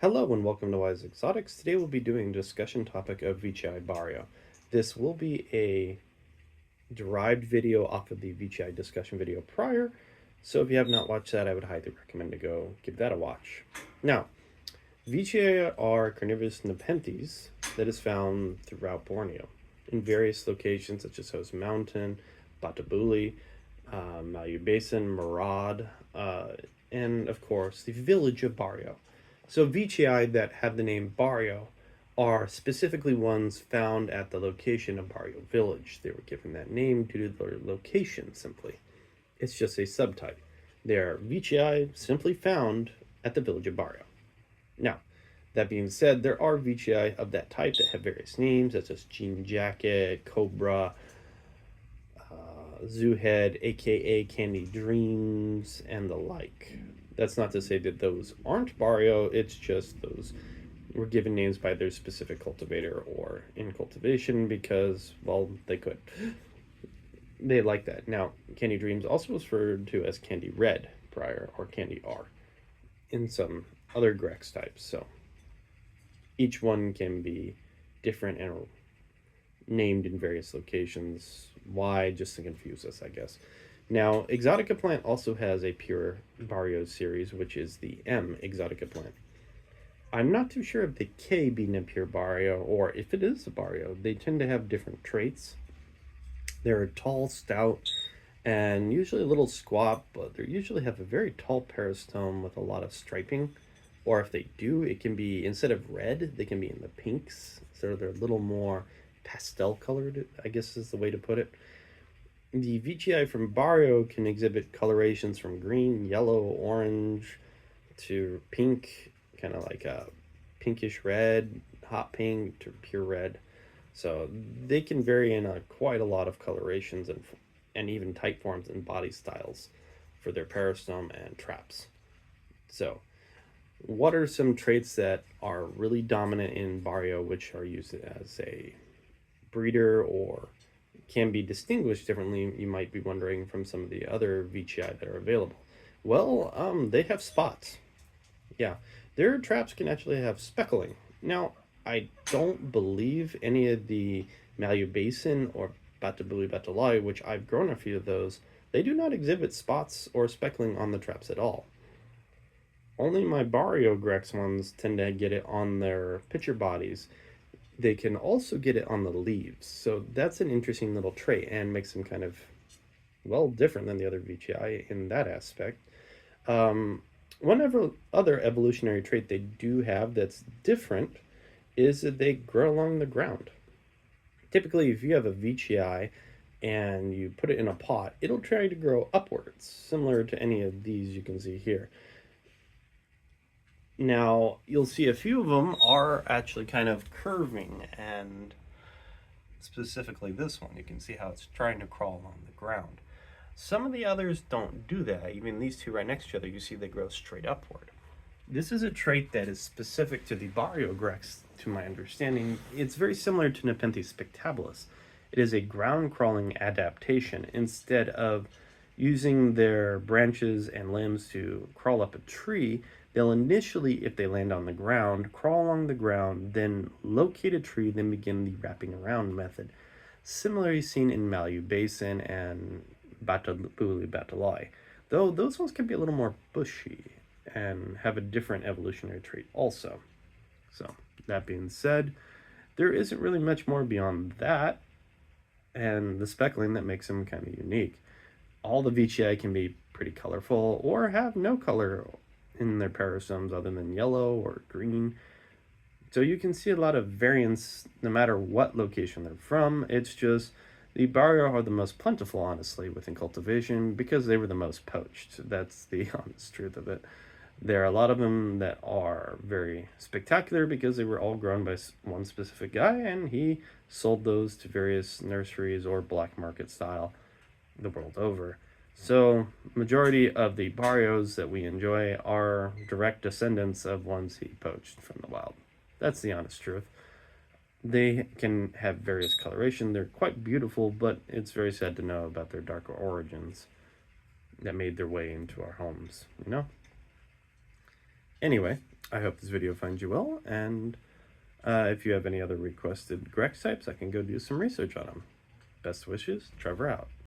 Hello and welcome to Wise Exotics. Today we'll be doing a discussion topic of Veitchii Bario. This will be a derived video off of the Veitchii discussion video prior, so if you have not watched that, I would highly recommend to go give that a watch. Now, Veitchii are carnivorous Nepenthes that is found throughout Borneo in various locations such as Host Mountain, Batabuli, Mayu Basin, Murad, and of course the village of Bario. So Veitchii that have the name Bario are specifically ones found at the location of Bario Village. They were given that name due to their location simply. It's just a subtype. They are Veitchii simply found at the village of Bario. Now, that being said, there are Veitchii of that type that have various names, such as Jean Jacket, Cobra, Zoohead, aka Candy Dreams, and the like. That's not to say that those aren't Bario, it's just those were given names by their specific cultivator or in cultivation because, well, they could. They like that. Now, Candy Dreams also was referred to as Candy Red prior or Candy R in some other grex types. So each one can be different and named in various locations. Why? Just to confuse us, I guess. Now, Exotica plant also has a pure Bario series, which is the M Exotica plant. I'm not too sure of the K being a pure Bario, or if it is a Bario. They tend to have different traits. They're tall, stout, and usually a little squat, but they usually have a very tall peristome with a lot of striping. Or if they do, it can be, instead of red, they can be in the pinks. So they're a little more pastel colored, I guess is the way to put it. The Veitchii from Bario can exhibit colorations from green, yellow, orange to pink, kind of like a pinkish red, hot pink to pure red. So they can vary in quite a lot of colorations and even type forms and body styles for their peristome and traps. So what are some traits that are really dominant in Bario which are used as a breeder or can be distinguished differently, you might be wondering, from some of the other Veitchii that are available? Well, they have spots. Yeah, their traps can actually have speckling. Now, I don't believe any of the Mayu Basin or Batabuli Batalai, which I've grown a few of those, they do not exhibit spots or speckling on the traps at all. Only my Bario Grex ones tend to get it on their pitcher bodies. They can also get it on the leaves. So that's an interesting little trait and makes them kind of, well, different than the other Veitchii in that aspect. One other evolutionary trait they do have that's different is that they grow along the ground. Typically, if you have a Veitchii and you put it in a pot, it'll try to grow upwards, similar to any of these you can see here. Now, you'll see a few of them are actually kind of curving, and specifically this one, you can see how it's trying to crawl along the ground. Some of the others don't do that. Even these two right next to each other, you see they grow straight upward. This is a trait that is specific to the Bario Grex, to my understanding. It's very similar to Nepenthes spectabilis. It is a ground-crawling adaptation. Instead of using their branches and limbs to crawl up a tree, they'll initially, if they land on the ground, crawl along the ground, then locate a tree, then begin the wrapping around method. Similarly seen in Mayu Basin and Batabuli Batalai, though those ones can be a little more bushy and have a different evolutionary trait also. So, that being said, there isn't really much more beyond that and the speckling that makes them kind of unique. All the Veitchii can be pretty colorful or have no color in their peristomes other than yellow or green. So you can see a lot of variance no matter what location they're from. It's just the Bario are the most plentiful, honestly, within cultivation because they were the most poached. That's the honest truth of it. There are a lot of them that are very spectacular because they were all grown by one specific guy and he sold those to various nurseries or black market style the world over. So, majority of the Barios that we enjoy are direct descendants of ones he poached from the wild. That's the honest truth. They can have various coloration. They're quite beautiful, but it's very sad to know about their darker origins that made their way into our homes, you know? Anyway, I hope this video finds you well, and if you have any other requested grex types, I can go do some research on them. Best wishes, Trevor out.